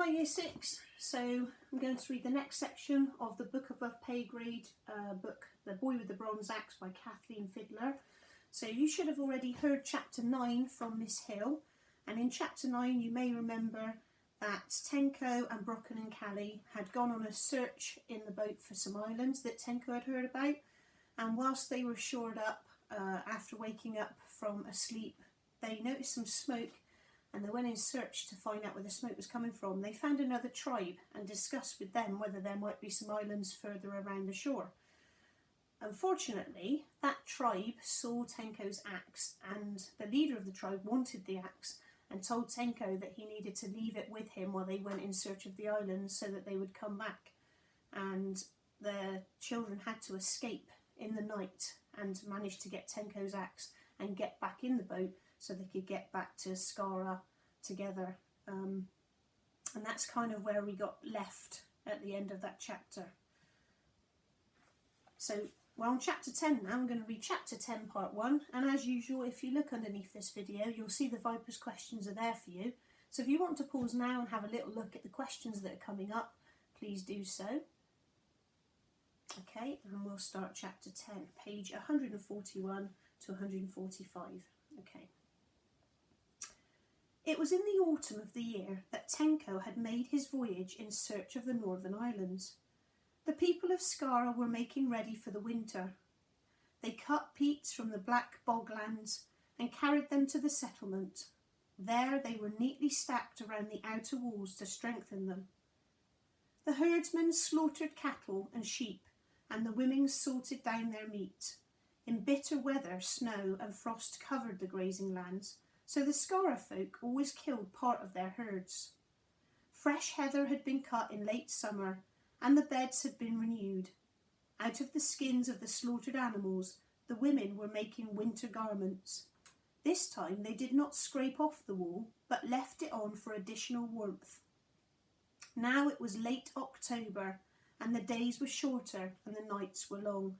Hi Year 6, so I'm going to read the next section of the Book Above Pay Grade book, The Boy with the Bronze Axe by Kathleen Fidler. So you should have already heard chapter 9 from Miss Hill, and in chapter 9 you may remember that Tenko and Brocken and Callie had gone on a search in the boat for some islands that Tenko had heard about, and whilst they were shored up, after waking up from a sleep, they noticed some smoke and they went in search to find out where the smoke was coming from. They found another tribe and discussed with them whether there might be some islands further around the shore. Unfortunately, that tribe saw Tenko's axe, and the leader of the tribe wanted the axe and told Tenko that he needed to leave it with him while they went in search of the islands so that they would come back. And the children had to escape in the night and manage to get Tenko's axe and get back in the boat so they could get back to Skara together. And that's kind of where we got left at the end of that chapter. So we're on chapter 10 now. I'm going to read chapter 10 part 1, and as usual, if you look underneath this video, you'll see the Viper's questions are there for you. So if you want to pause now and have a little look at the questions that are coming up, please do so. Okay, and we'll start chapter 10, page 141 to 145. Okay. It was in the autumn of the year that Tenko had made his voyage in search of the Northern Islands. The people of Skara were making ready for the winter. They cut peats from the black boglands and carried them to the settlement. There they were neatly stacked around the outer walls to strengthen them. The herdsmen slaughtered cattle and sheep, and the women salted down their meat. In bitter weather, snow and frost covered the grazing lands, so the Skara folk always killed part of their herds. Fresh heather had been cut in late summer, and the beds had been renewed. Out of the skins of the slaughtered animals, the women were making winter garments. This time they did not scrape off the wool, but left it on for additional warmth. Now it was late October, and the days were shorter and the nights were long.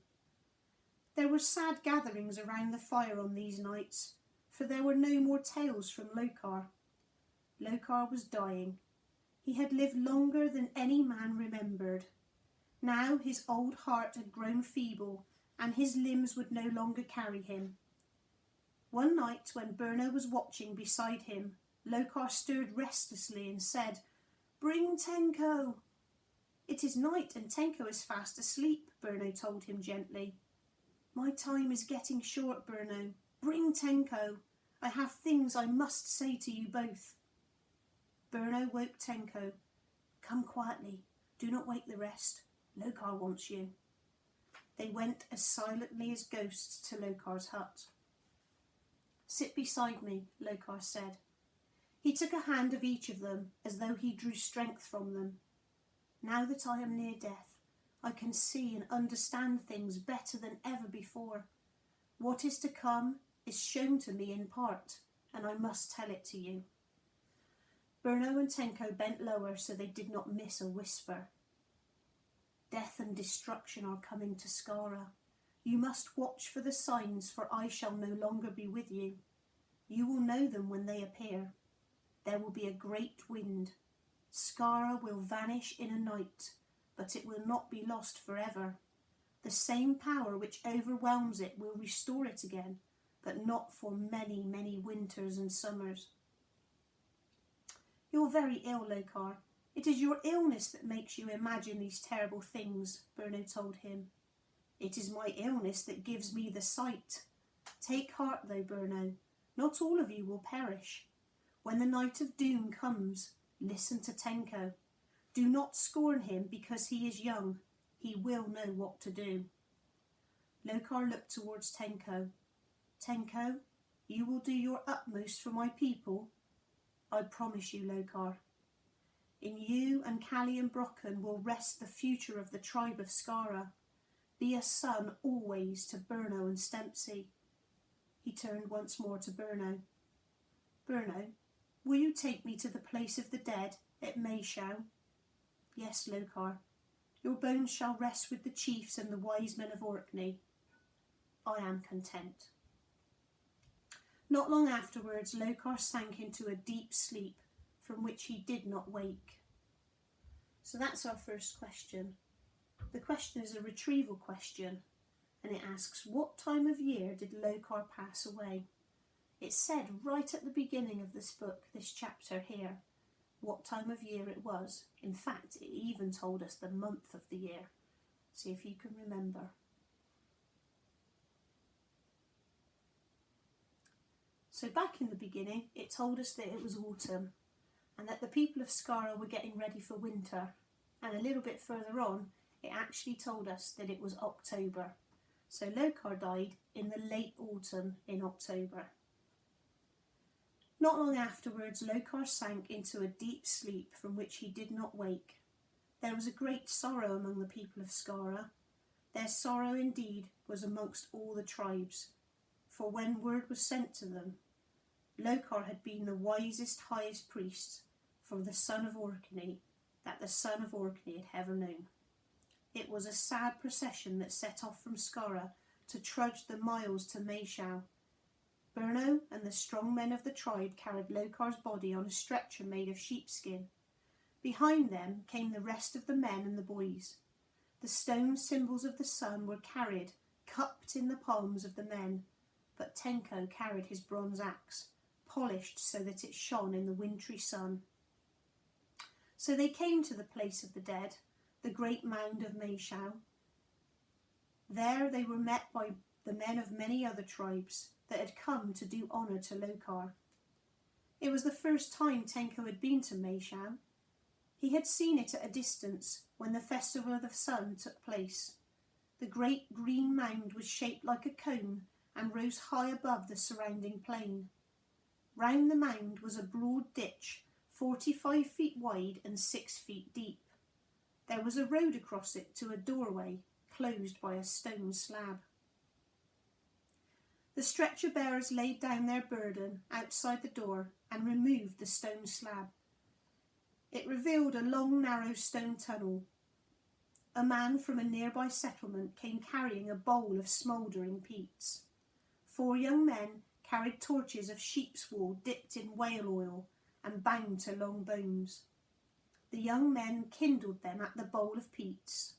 There were sad gatherings around the fire on these nights, for there were no more tales from Lokar. Lokar was dying. He had lived longer than any man remembered. Now his old heart had grown feeble, and his limbs would no longer carry him. One night, when Berno was watching beside him, Lokar stirred restlessly and said, "Bring Tenko." "It is night and Tenko is fast asleep," Berno told him gently. "My time is getting short, Berno. Bring Tenko. I have things I must say to you both." Berno woke Tenko. "Come quietly. Do not wake the rest. Lokar wants you." They went as silently as ghosts to Lokar's hut. "Sit beside me," Lokar said. He took a hand of each of them as though he drew strength from them. "Now that I am near death, I can see and understand things better than ever before. What is to come is shown to me in part, and I must tell it to you." Berno and Tenko bent lower so they did not miss a whisper. "Death and destruction are coming to Skara. You must watch for the signs, for I shall no longer be with you. You will know them when they appear. There will be a great wind. Skara will vanish in a night, but it will not be lost forever. The same power which overwhelms it will restore it again, but not for many, many winters and summers." "You're very ill, Lokar. It is your illness that makes you imagine these terrible things," Berno told him. "It is my illness that gives me the sight. Take heart though, Berno. Not all of you will perish. When the night of doom comes, listen to Tenko. Do not scorn him because he is young. He will know what to do." Lokar looked towards Tenko. "Tenko, you will do your utmost for my people?" "I promise you, Lokar. In you and Callie and Brocken will rest the future of the tribe of Skara. Be a son always to Berno and Stempsey." He turned once more to Berno. "Berno, will you take me to the place of the dead at Mayshau?" "Yes, Lokar. Your bones shall rest with the chiefs and the wise men of Orkney." "I am content." Not long afterwards, Lokar sank into a deep sleep from which he did not wake. So that's our first question. The question is a retrieval question, and it asks, what time of year did Lokar pass away? It's said right at the beginning of this book, this chapter here, what time of year it was. In fact, it even told us the month of the year. See if you can remember. So back in the beginning, it told us that it was autumn and that the people of Skara were getting ready for winter. And a little bit further on, it actually told us that it was October. So Lokar died in the late autumn in October. Not long afterwards, Lokar sank into a deep sleep from which he did not wake. There was a great sorrow among the people of Skara. Their sorrow indeed was amongst all the tribes, for when word was sent to them, Lokar had been the wisest, highest priest for the son of Orkney, that the son of Orkney had ever known. It was a sad procession that set off from Skara to trudge the miles to Maeshow. Berno and the strong men of the tribe carried Lokar's body on a stretcher made of sheepskin. Behind them came the rest of the men and the boys. The stone symbols of the sun were carried, cupped in the palms of the men, but Tenko carried his bronze axe, polished so that it shone in the wintry sun. So they came to the place of the dead, the great mound of Maeshow. There they were met by the men of many other tribes that had come to do honour to Lokar. It was the first time Tenko had been to Maeshow. He had seen it at a distance when the festival of the sun took place. The great green mound was shaped like a cone and rose high above the surrounding plain. Round the mound was a broad ditch, 45 feet wide and 6 feet deep. There was a road across it to a doorway, closed by a stone slab. The stretcher bearers laid down their burden outside the door and removed the stone slab. It revealed a long, narrow stone tunnel. A man from a nearby settlement came carrying a bowl of smouldering peats. 4 young men carried torches of sheep's wool dipped in whale oil and bound to long bones. The young men kindled them at the bowl of peats.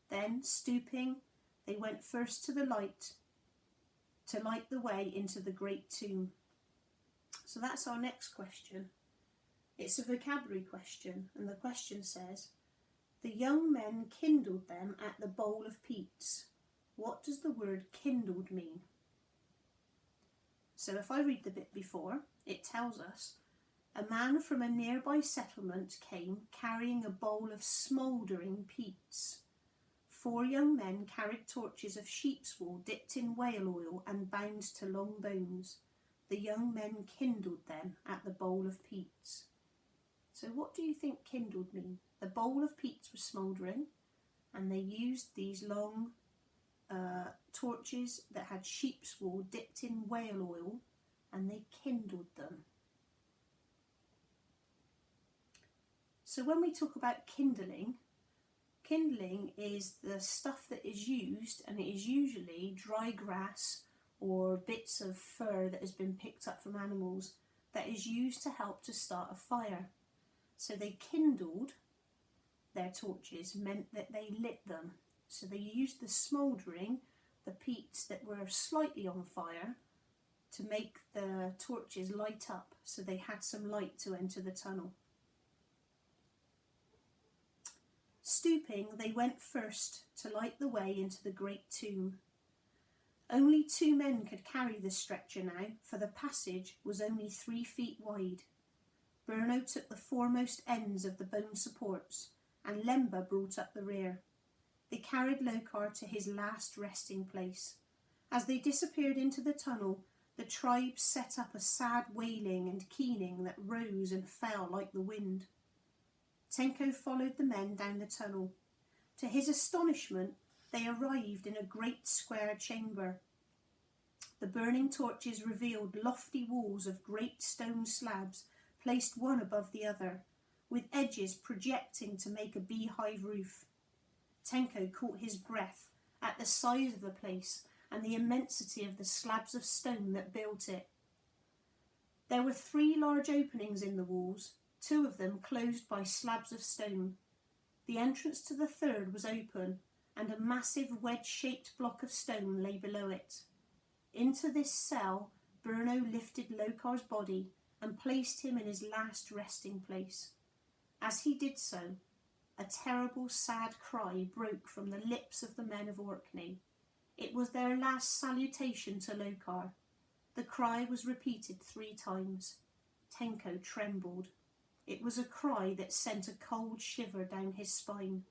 Then, stooping, they went first to light the way into the great tomb. So that's our next question. It's a vocabulary question, and the question says, the young men kindled them at the bowl of peats. What does the word kindled mean? So if I read the bit before, it tells us, a man from a nearby settlement came carrying a bowl of smouldering peats. 4 young men carried torches of sheep's wool dipped in whale oil and bound to long bones. The young men kindled them at the bowl of peats. So what do you think kindled mean? The bowl of peats was smouldering, and they used these long torches that had sheep's wool dipped in whale oil, and they kindled them. So when we talk about kindling, kindling is the stuff that is used, and it is usually dry grass or bits of fur that has been picked up from animals that is used to help to start a fire. So they kindled their torches, meant that they lit them. So they used the smouldering, the peats that were slightly on fire, to make the torches light up, so they had some light to enter the tunnel. Stooping, they went first to light the way into the great tomb. Only 2 men could carry the stretcher now, for the passage was only 3 feet wide. Berno took the foremost ends of the bone supports, and Lemba brought up the rear. They carried Lokar to his last resting place. As they disappeared into the tunnel, the tribe set up a sad wailing and keening that rose and fell like the wind. Tenko followed the men down the tunnel. To his astonishment, they arrived in a great square chamber. The burning torches revealed lofty walls of great stone slabs placed one above the other, with edges projecting to make a beehive roof. Tenko caught his breath at the size of the place and the immensity of the slabs of stone that built it. There were 3 large openings in the walls, 2 of them closed by slabs of stone. The entrance to the third was open, and a massive wedge-shaped block of stone lay below it. Into this cell Birno lifted Lokar's body and placed him in his last resting place. As he did so, a terrible, sad cry broke from the lips of the men of Orkney. It was their last salutation to Lokar. The cry was repeated 3 times. Tenko trembled. It was a cry that sent a cold shiver down his spine.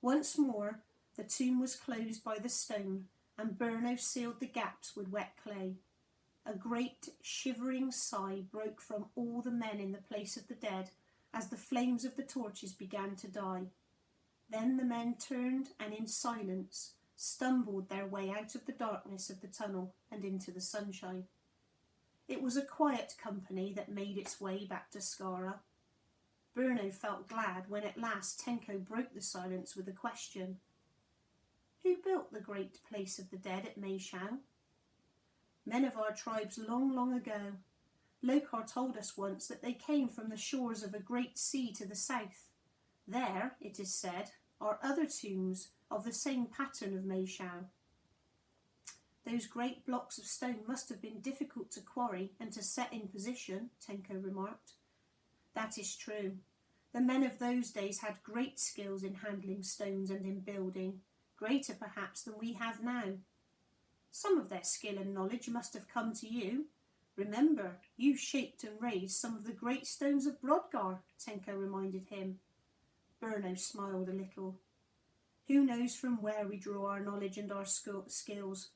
Once more, the tomb was closed by the stone, and Birno sealed the gaps with wet clay. A great shivering sigh broke from all the men in the place of the dead as the flames of the torches began to die. Then the men turned and in silence stumbled their way out of the darkness of the tunnel and into the sunshine. It was a quiet company that made its way back to Skara. Birno felt glad when at last Tenko broke the silence with a question. Who built the great place of the dead at Meishau? Men of our tribes long, long ago. Lokar told us once that they came from the shores of a great sea to the south. There, it is said, are other tombs of the same pattern of Meishau. Those great blocks of stone must have been difficult to quarry and to set in position, Tenko remarked. That is true. The men of those days had great skills in handling stones and in building, greater perhaps than we have now. Some of their skill and knowledge must have come to you. Remember, you shaped and raised some of the great stones of Brodgar, Tenko reminded him. Birno smiled a little. Who knows from where we draw our knowledge and our skills?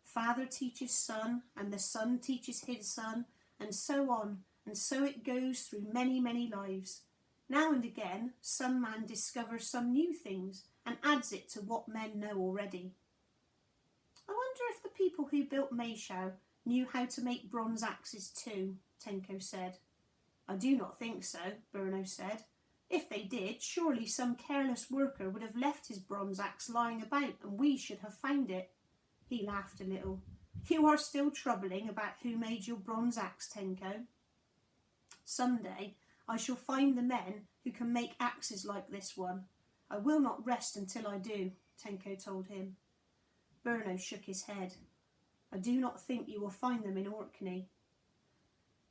Father teaches son, and the son teaches his son, and so on, and so it goes through many, many lives. Now and again, some man discovers some new things and adds it to what men know already. I wonder if the people who built Meishau knew how to make bronze axes too, Tenko said. I do not think so, Birno said. If they did, surely some careless worker would have left his bronze axe lying about and we should have found it. He laughed a little. You are still troubling about who made your bronze axe, Tenko. Some day I shall find the men who can make axes like this one. I will not rest until I do, Tenko told him. Birno shook his head. I do not think you will find them in Orkney.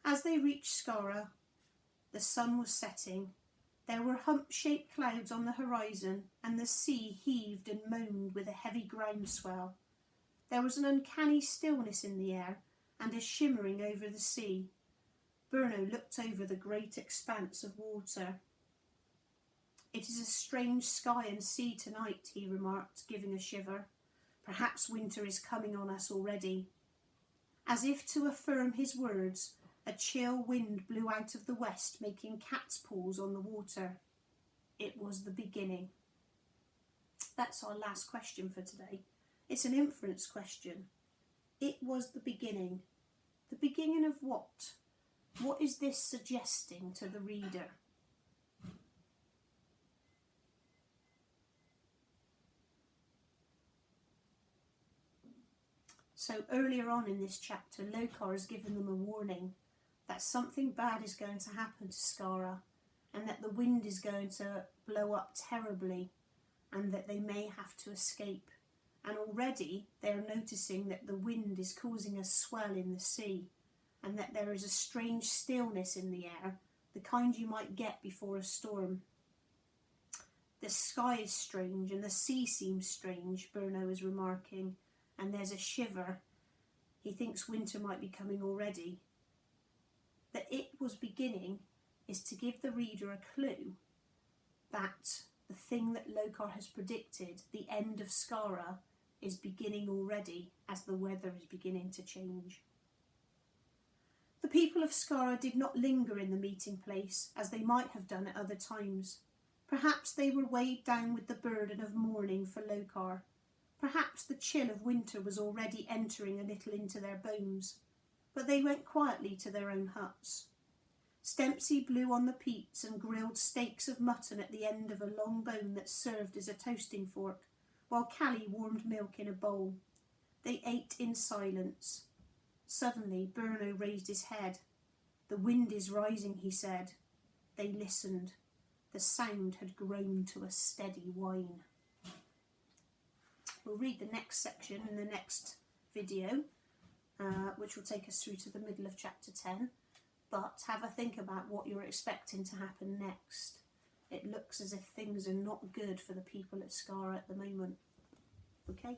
As they reached Skara, the sun was setting. There were hump-shaped clouds on the horizon, and the sea heaved and moaned with a heavy groundswell. There was an uncanny stillness in the air, and a shimmering over the sea. Birno looked over the great expanse of water. It is a strange sky and sea tonight, he remarked, giving a shiver. Perhaps winter is coming on us already. As if to affirm his words, a chill wind blew out of the west, making cat's paws on the water. It was the beginning. That's our last question for today. It's an inference question. It was the beginning. The beginning of what? What is this suggesting to the reader? So earlier on in this chapter, Lokar has given them a warning that something bad is going to happen to Skara, and that the wind is going to blow up terribly, and that they may have to escape. And already they are noticing that the wind is causing a swell in the sea, and that there is a strange stillness in the air, the kind you might get before a storm. The sky is strange and the sea seems strange, Birno is remarking, and there's a shiver. He thinks winter might be coming already. That it was beginning is to give the reader a clue that the thing that Lokar has predicted, the end of Skara, is beginning already as the weather is beginning to change. The people of Skara did not linger in the meeting place as they might have done at other times. Perhaps they were weighed down with the burden of mourning for Lokar. Perhaps the chill of winter was already entering a little into their bones. But they went quietly to their own huts. Stempsy blew on the peats and grilled steaks of mutton at the end of a long bone that served as a toasting fork, while Callie warmed milk in a bowl. They ate in silence. Suddenly Birno raised his head. The wind is rising, he said. They listened. The sound had grown to a steady whine. We'll read the next section in the next video, which will take us through to the middle of chapter 10. But have a think about what you're expecting to happen next. It looks as if things are not good for the people at Skara at the moment. Okay?